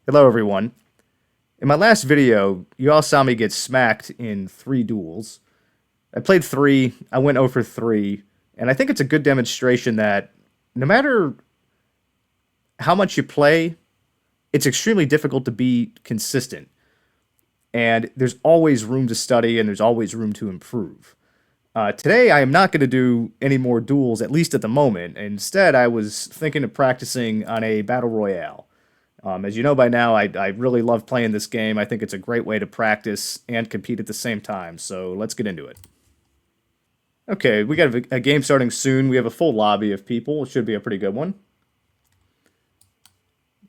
Hello, everyone. In my last video, you all saw me get smacked in 3 duels. I played 3, I went 0 for 3, and I think it's a good demonstration that no matter how much you play, it's extremely difficult to be consistent. And there's always room to study and there's always room to improve. Today, I am not going to do any more duels, at least at the moment. Instead, I was thinking of practicing on a battle royale. As you know by now, I really love playing this game. I think it's a great way to practice and compete at the same time. So let's get into it. Okay, we got a game starting soon. We have a full lobby of people. It should be a pretty good one.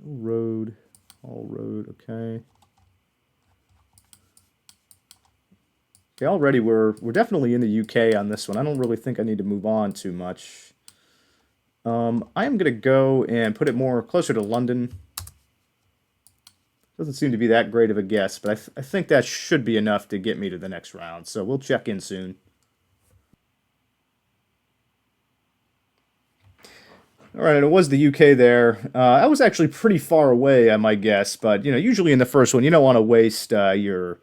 Road, all road. Okay. Okay, already we're definitely in the UK on this one. I don't really think I need to move on too much. I am gonna go and put it more closer to London. Doesn't seem to be that great of a guess, but I think that should be enough to get me to the next round. So we'll check in soon. All right, and it was the UK there. I was actually pretty far away, I might guess, but usually in the first one, you don't want to waste your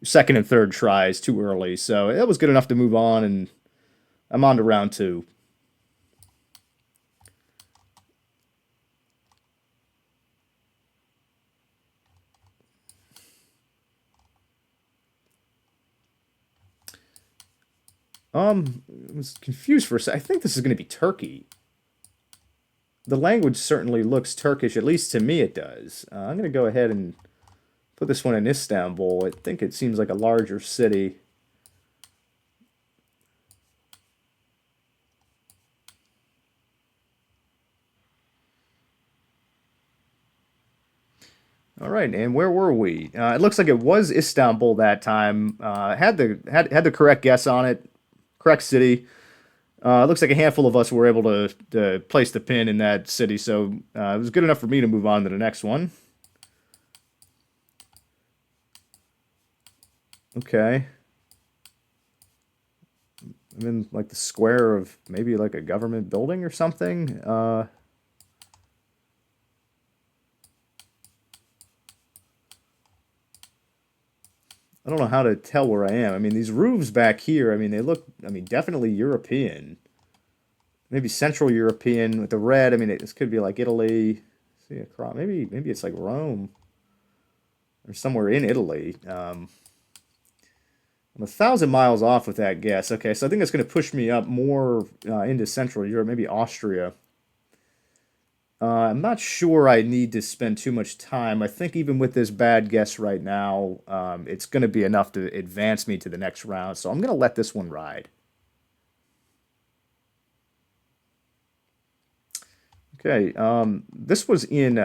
second and third tries too early. So that was good enough to move on, and I'm on to round two. I was confused for a second. I think this is going to be Turkey. The language certainly looks Turkish, at least to me it does. I'm going to go ahead and put this one in Istanbul. I think it seems like a larger city. All right, and where were we? It looks like it was Istanbul that time. Had the correct guess on it, correct city. It looks like a handful of us were able to place the pin in that city, so it was good enough for me to move on to the next one. Okay, I'm in like the square of maybe like a government building or something. I don't know how to tell where I am. I mean, these roofs back here, I mean, they look, I mean, definitely European. Maybe Central European with the red. I mean, this could be like Italy. See across. Maybe it's like Rome or somewhere in Italy. I'm 1,000 miles off with that guess. Okay, so I think that's going to push me up more into Central Europe, maybe Austria. I'm not sure I need to spend too much time. I think even with this bad guess right now, it's going to be enough to advance me to the next round. So I'm going to let this one ride. Okay, this was in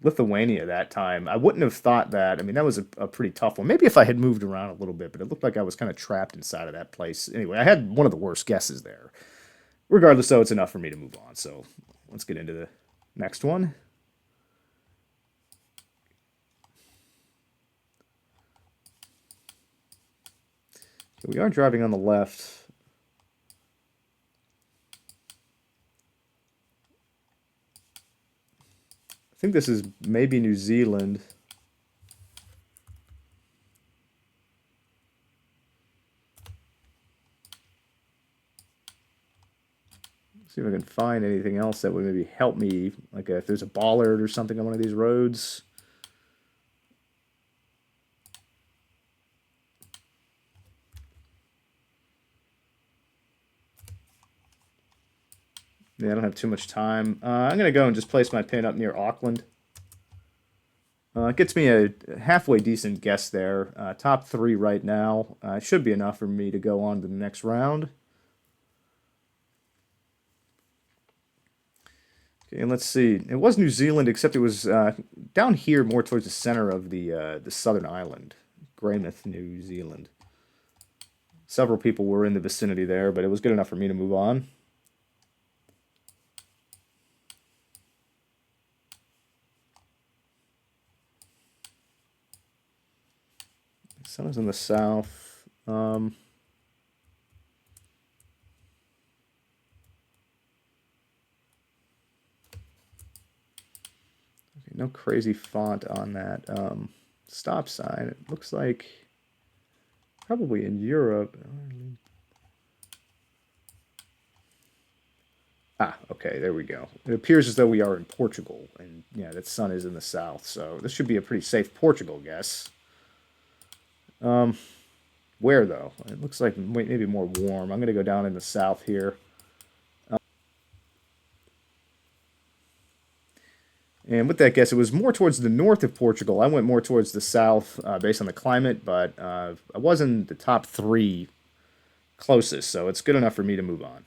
Lithuania that time. I wouldn't have thought that. I mean, that was a pretty tough one. Maybe if I had moved around a little bit, but it looked like I was kind of trapped inside of that place. Anyway, I had one of the worst guesses there. Regardless, though, it's enough for me to move on. So let's get into the next one. So we are driving on the left. I think this is maybe New Zealand. See if I can find anything else that would maybe help me, like if there's a bollard or something on one of these roads. Yeah, I don't have too much time. I'm going to go and just place my pin up near Auckland. It gets me a halfway decent guess there. Top 3 right now. Should be enough for me to go on to the next round. Okay, and let's see. It was New Zealand, except it was down here, more towards the center of the southern island, Greymouth, New Zealand. Several people were in the vicinity there, but it was good enough for me to move on. Sun is in the south. Okay, no crazy font on that. Stop sign. It looks like probably in Europe. Ah, okay, there we go. It appears as though we are in Portugal, and yeah, that sun is in the south, so this should be a pretty safe Portugal guess. Where though? It looks like maybe more warm. I'm gonna go down in the south here. And with that guess, it was more towards the north of Portugal. I went more towards the south based on the climate, but I was in the top three closest, so it's good enough for me to move on.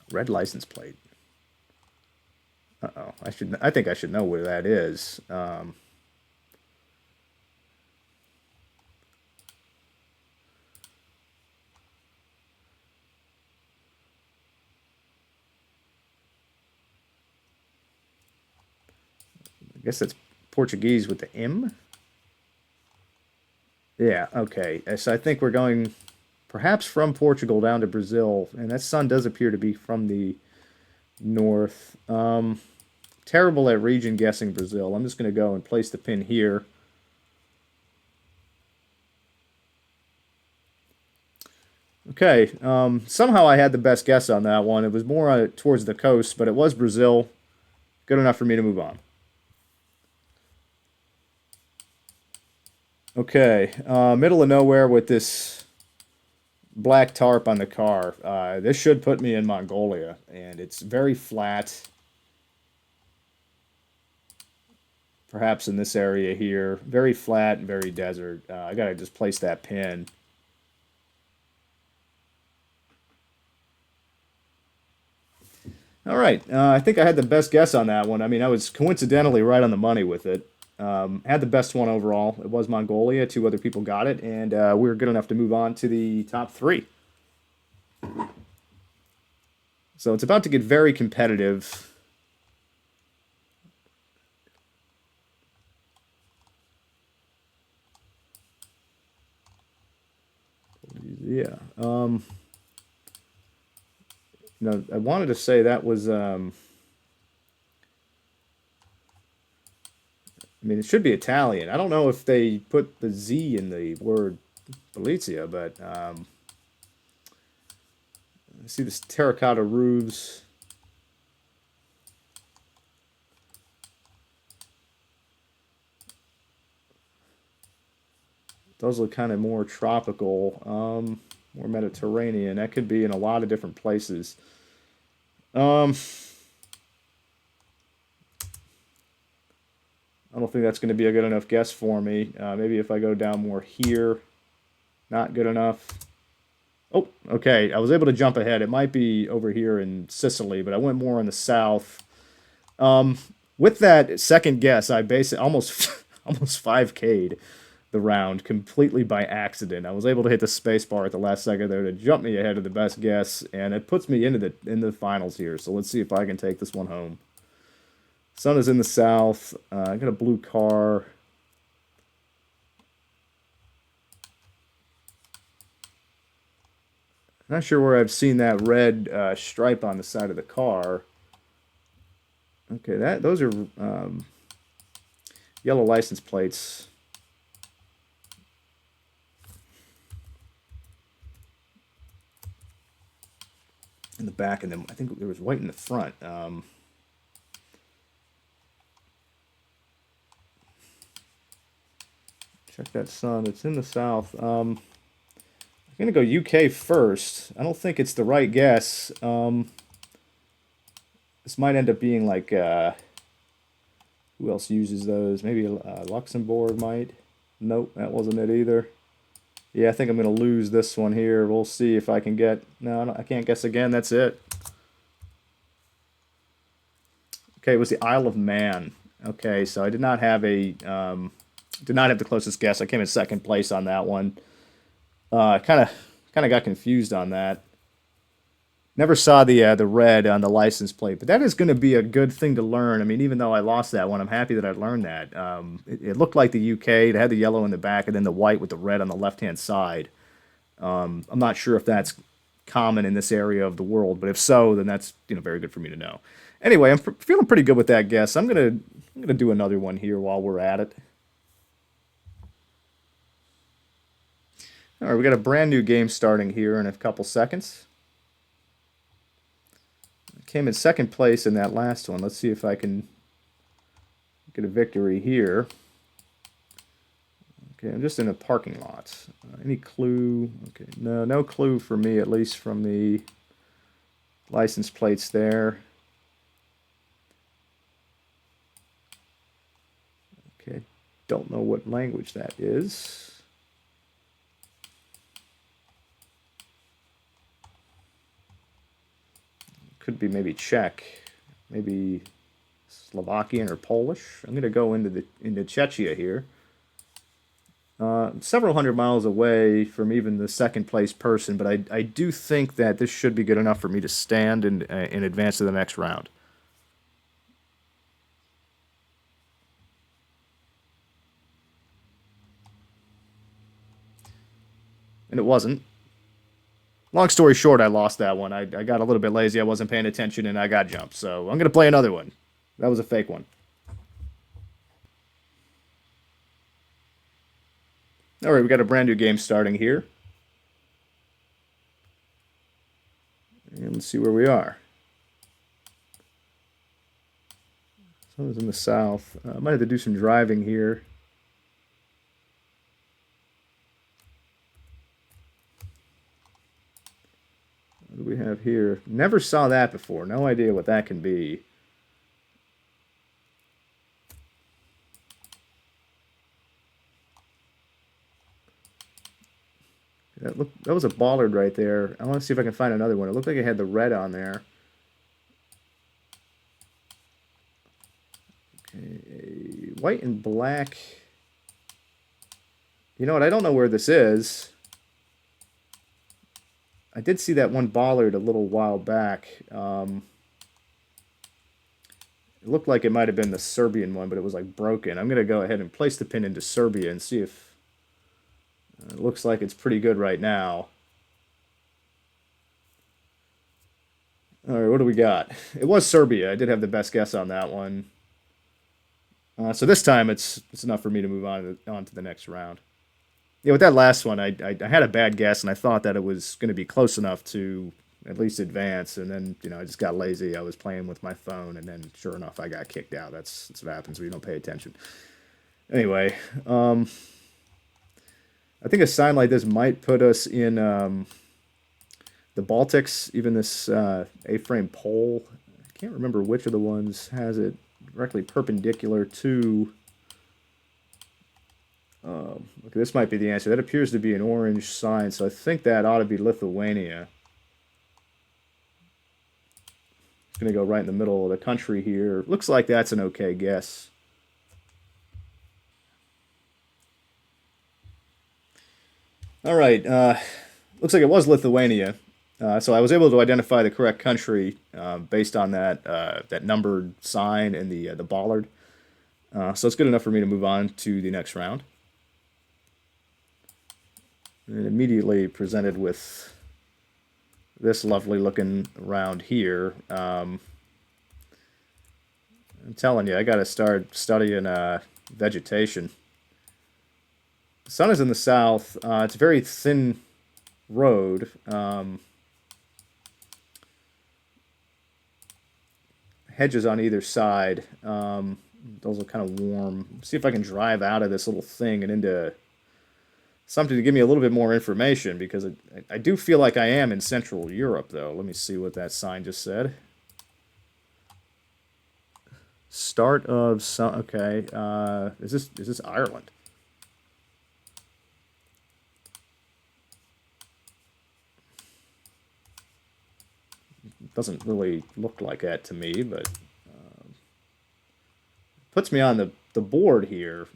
Red license plate. Uh-oh. I think I should know where that is. I guess that's Portuguese with the M. Yeah, okay. So I think we're going perhaps from Portugal down to Brazil, and that sun does appear to be from the north. Terrible at region guessing Brazil. I'm just going to go and place the pin here. Okay, somehow I had the best guess on that one. It was more towards the coast, but it was Brazil. Good enough for me to move on. Okay, middle of nowhere with this black tarp on the car. This should put me in Mongolia, and it's very flat. Perhaps in this area here. Very flat and very desert. I gotta just place that pin. All right, I think I had the best guess on that one. I mean, I was coincidentally right on the money with it. Had the best one overall. It was Mongolia. Two other people got it, and we were good enough to move on to the top three. So it's about to get very competitive. Yeah. I wanted to say that was. I mean, it should be Italian. I don't know if they put the Z in the word Polizia, but I see this terracotta roofs. Those look kind of more tropical, more Mediterranean. That could be in a lot of different places. Um, I don't think that's going to be a good enough guess for me. Maybe if I go down more here, not good enough. Oh, okay. I was able to jump ahead. It might be over here in Sicily, but I went more in the south. With that second guess, I basically almost almost 5K'd the round completely by accident. I was able to hit the space bar at the last second there to jump me ahead of the best guess, and it puts me into the finals here. So let's see if I can take this one home. Sun is in the south. I got a blue car. Not sure where I've seen that red stripe on the side of the car. Okay, those are yellow license plates. In the back, and then I think there was white in the front. Check that sun. It's in the south. I'm gonna go UK first. I don't think it's the right guess. This might end up being like who else uses those? Maybe Luxembourg might. Nope, that wasn't it either. Yeah, I think I'm gonna lose this one here. We'll see if I can get. No, I can't guess again. That's it. Okay, it was the Isle of Man. Okay, so I did not have the closest guess. I came in second place on that one. Kind of got confused on that. Never saw the red on the license plate, but that is going to be a good thing to learn. I mean, even though I lost that one, I'm happy that I learned that. It looked like the UK. It had the yellow in the back and then the white with the red on the left-hand side. I'm not sure if that's common in this area of the world, but if so, then that's very good for me to know. Anyway, I'm feeling pretty good with that guess. I'm gonna do another one here while we're at it. All right, we got a brand new game starting here in a couple seconds. Came in second place in that last one. Let's see if I can get a victory here. Okay, I'm just in a parking lot. Any clue? Okay, no clue for me, at least from the license plates there. Okay, don't know what language that is. Could be maybe Czech, maybe Slovakian or Polish. I'm going to go into Czechia here. Several hundred miles away from even the second place person, but I do think that this should be good enough for me to stand in advance to the next round. And it wasn't. Long story short, I lost that one. I got a little bit lazy. I wasn't paying attention, and I got jumped. So I'm going to play another one. That was a fake one. All right, we got a brand new game starting here. And let's see where we are. Someone's in the south. I might have to do some driving here. What do we have here? Never saw that before. No idea what that can be. That was a bollard right there. I want to see if I can find another one. It looked like it had the red on there. Okay, white and black. You know what? I don't know where this is. I did see that one bollard a little while back. It looked like it might have been the Serbian one, but it was like broken. I'm going to go ahead and place the pin into Serbia and see if it looks like it's pretty good right now. All right, what do we got? It was Serbia. I did have the best guess on that one. So this time it's enough for me to move on to the next round. Yeah, with that last one, I had a bad guess, and I thought that it was going to be close enough to at least advance, and then I just got lazy. I was playing with my phone, and then sure enough, I got kicked out. That's what happens when you don't pay attention. Anyway, I think a sign like this might put us in the Baltics, even this A-frame pole. I can't remember which of the ones has it directly perpendicular to... okay, this might be the answer. That appears to be an orange sign, so I think that ought to be Lithuania. It's going to go right in the middle of the country here. Looks like that's an okay guess. All right, looks like it was Lithuania. So I was able to identify the correct country based on that numbered sign and the bollard. So it's good enough for me to move on to the next round. And immediately presented with this lovely looking round here. I'm telling you, I got to start studying vegetation. The sun is in the south. It's a very thin road. Hedges on either side. Those are kind of warm. See if I can drive out of this little thing and into something to give me a little bit more information, because I do feel like I am in Central Europe, though. Let me see what that sign just said. Start of sun. Okay, is this Ireland? It doesn't really look like that to me, but puts me on the board here.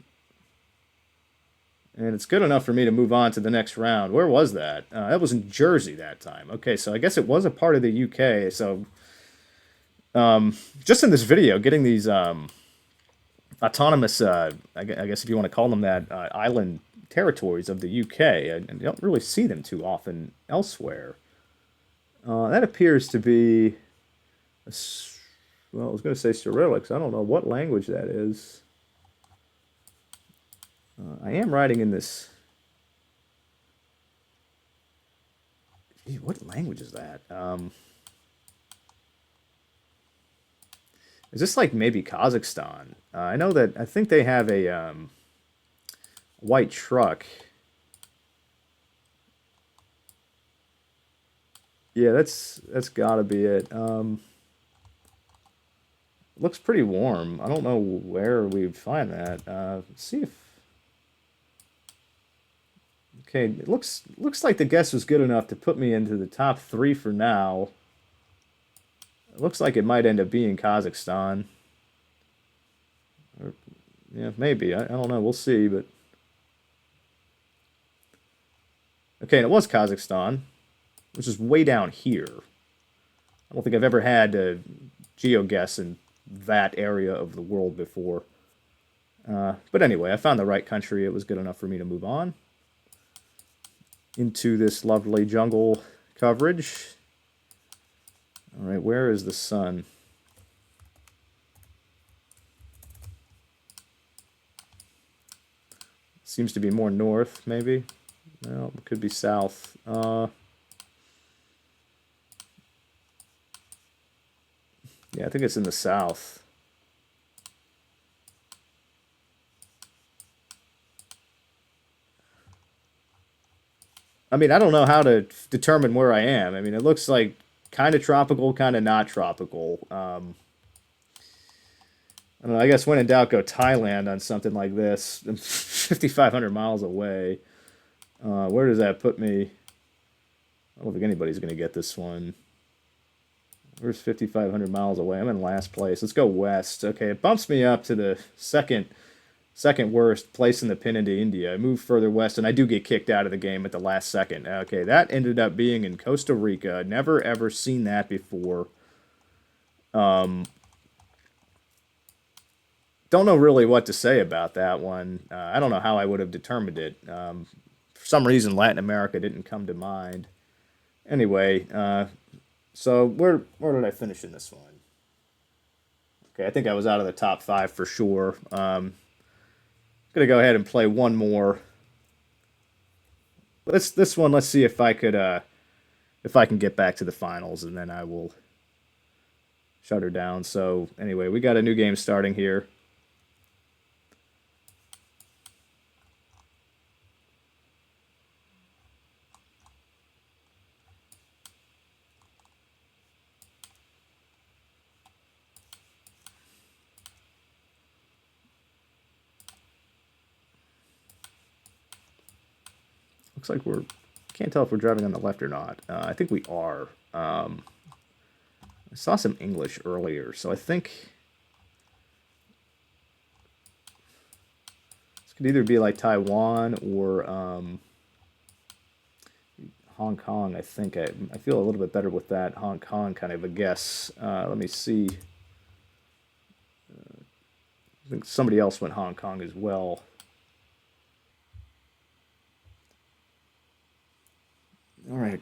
And it's good enough for me to move on to the next round. Where was that? That was in Jersey that time. Okay, so I guess it was a part of the UK. So just in this video, getting these autonomous, I guess if you want to call them that, island territories of the UK, I don't really see them too often elsewhere. That appears to be, well, I was going to say Cyrillics. I don't know what language that is. I am writing in this. What language is that? Is this like maybe Kazakhstan? I know that I think they have a white truck. Yeah, that's gotta be it. Looks pretty warm. I don't know where we'd find that. Let's see if okay. It looks like the guess was good enough to put me into the top three for now. It looks like it might end up being Kazakhstan. Or, yeah, maybe. I don't know. We'll see. But okay, and it was Kazakhstan, which is way down here. I don't think I've ever had a GeoGuess in that area of the world before. But anyway, I found the right country. It was good enough for me to move on into this lovely jungle coverage. All right, where is the sun? Seems to be more north, maybe. Well, it could be south. Yeah, I think it's in the south. I mean, I don't know how to determine where I am. I mean, it looks like kind of tropical, kind of not tropical. I don't know. I guess when in doubt, go Thailand on something like this. 5,500 miles away. Where does that put me? I don't think anybody's going to get this one. Where's 5,500 miles away? I'm in last place. Let's go west. Okay, it bumps me up to the second worst place in the pin into India. I move further west, and I do get kicked out of the game at the last second. Okay, that ended up being in Costa Rica. Never ever seen that before. Don't know really what to say about that one. I don't know how I would have determined it. For some reason, Latin America didn't come to mind. Anyway, so where did I finish in this one? Okay, I think I was out of the top five for sure. Gonna go ahead and play one more. This one. Let's see if I can get back to the finals, and then I will shut her down. So anyway, we got a new game starting here. Looks like we're can't tell if we're driving on the left or not. I think we are. I saw some English earlier, so I think this could either be like Taiwan or Hong Kong. I think I feel a little bit better with that Hong Kong kind of a guess. Let me see. I think somebody else went Hong Kong as well. All right.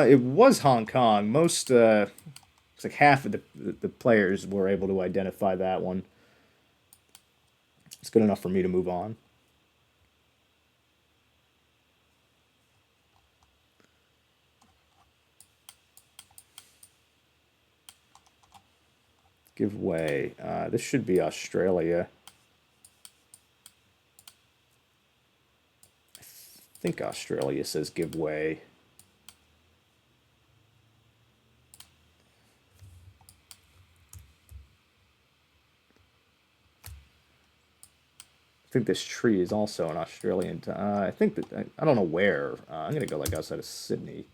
It was Hong Kong. It's like half of the players were able to identify that one. It's good enough for me to move on. Give way. This should be Australia. I think Australia says give way. I think this tree is also an Australian. I think that I don't know where. I'm gonna go like outside of Sydney.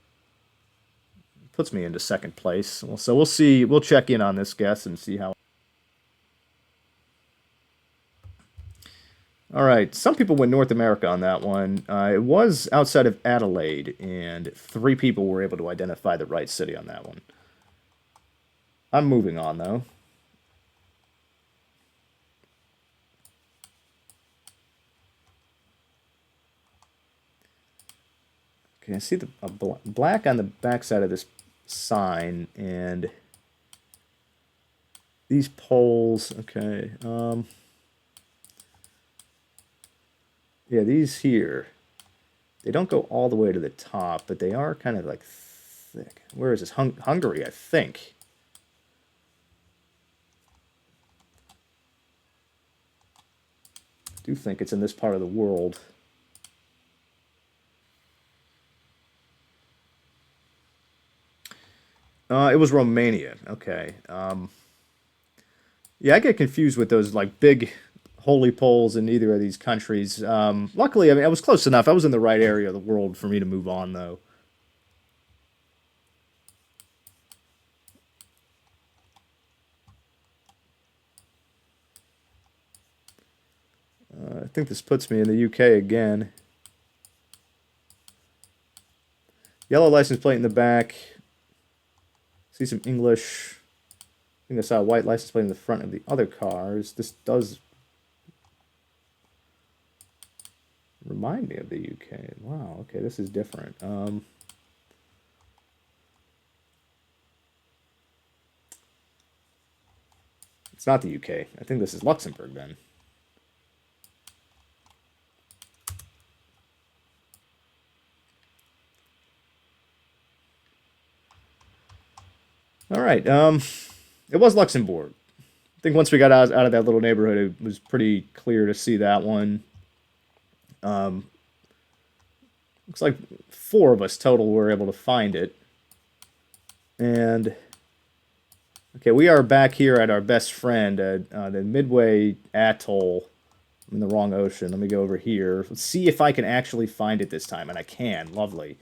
Puts me into second place. Well, so we'll see. We'll check in on this guess and see how. All right. Some people went North America on that one. It was outside of Adelaide, and three people were able to identify the right city on that one. I'm moving on though. Okay, I see the black on the backside of this sign, and these poles, okay, yeah, these here, they don't go all the way to the top, but they are kind of like thick. Where is this? Hungary, I think. I do think it's in this part of the world. It was Romania. Okay. Yeah, I get confused with those like big holy poles in either of these countries. Luckily, I mean, I was close enough. I was in the right area of the world for me to move on, though. I think this puts me in the UK again. Yellow license plate in the back. See some English. I think I saw a white license plate in the front of the other cars. This does remind me of the UK. Wow, okay, this is different. It's not the UK. I think this is Luxembourg then. All right. It was Luxembourg. I think once we got out of that little neighborhood, it was pretty clear to see that one. Looks like four of us total were able to find it. And okay, we are back here at our best friend at the Midway Atoll. I'm in the wrong ocean. Let me go over here. Let's see if I can actually find it this time, and I can. Lovely.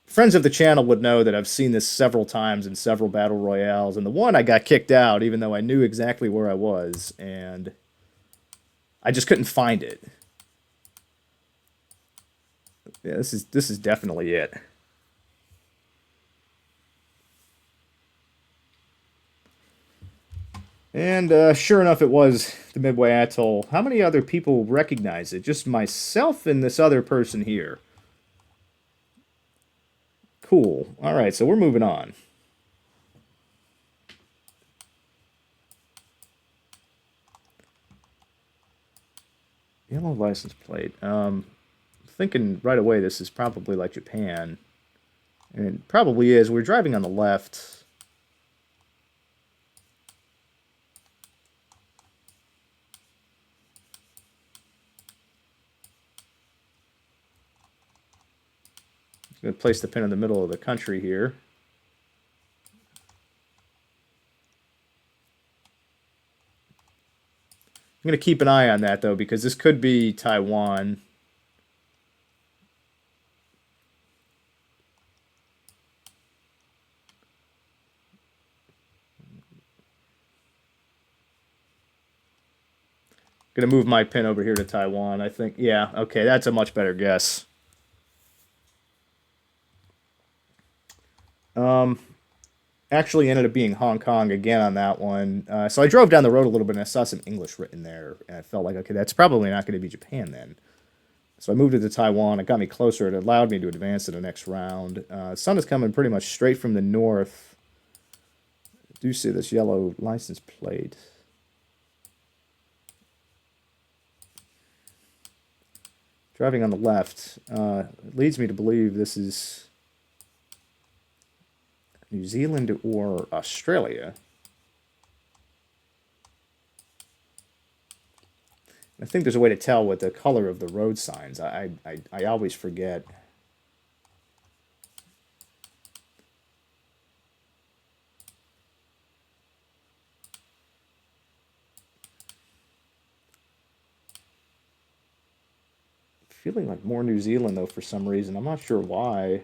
Friends of the channel would know that I've seen this several times in several battle royales, and the one I got kicked out, even though I knew exactly where I was, and I just couldn't find it. Yeah, this is definitely it. And sure enough, it was the Midway Atoll. How many other people recognize it? Just myself and this other person here. Cool. All right, so we're moving on. Yellow license plate. Thinking right away this is probably like Japan. And it probably is. We're driving on the left. I'm going to place the pin in the middle of the country here. I'm going to keep an eye on that, though, because this could be Taiwan. Going to move my pin over here to Taiwan, I think. Yeah, okay, that's a much better guess. Actually ended up being Hong Kong again on that one. So I drove down the road a little bit and I saw some English written there, and I felt like, okay, that's probably not going to be Japan then. So I moved it to Taiwan. It got me closer. It allowed me to advance to the next round. Sun is coming pretty much straight from the north. I do see this yellow license plate. Driving on the left, it leads me to believe this is New Zealand or Australia. I think there's a way to tell with the color of the road signs. I always forget. Feeling like more New Zealand, though, for some reason. I'm not sure why.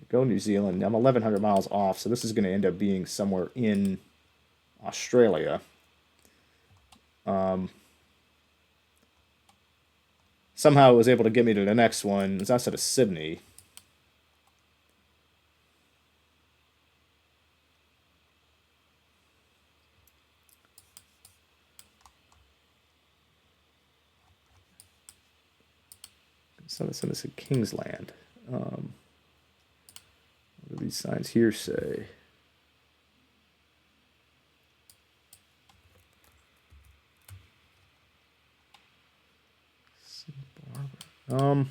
Go New Zealand. I'm 1,100 miles off, so this is going to end up being somewhere in Australia. Somehow it was able to get me to the next one. It's outside of Sydney. So this is Kingsland. these signs here say? Um,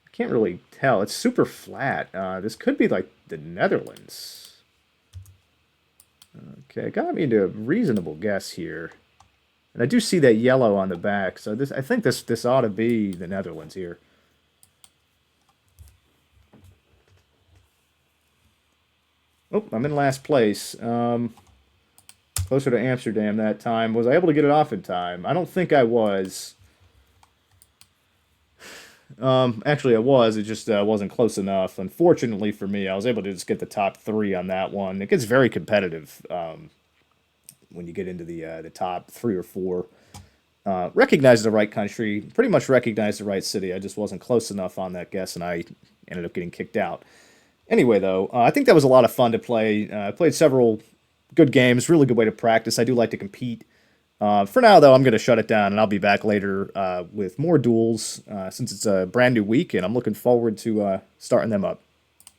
I can't really tell. It's super flat. This could be like the Netherlands. Okay, got me to a reasonable guess here. And I do see that yellow on the back, so I think this ought to be the Netherlands here. Oh, I'm in last place. Closer to Amsterdam that time. Was I able to get it off in time? I don't think I was. Actually, I was. It just wasn't close enough. Unfortunately for me, I was able to just get the top three on that one. It gets very competitive when you get into the top three or four. Recognized the right country, pretty much recognized the right city. I just wasn't close enough on that guess, and I ended up getting kicked out. Anyway, though, I think that was a lot of fun to play. I played several good games, really good way to practice. I do like to compete. For now, though, I'm going to shut it down, and I'll be back later with more duels since it's a brand new week, and I'm looking forward to starting them up.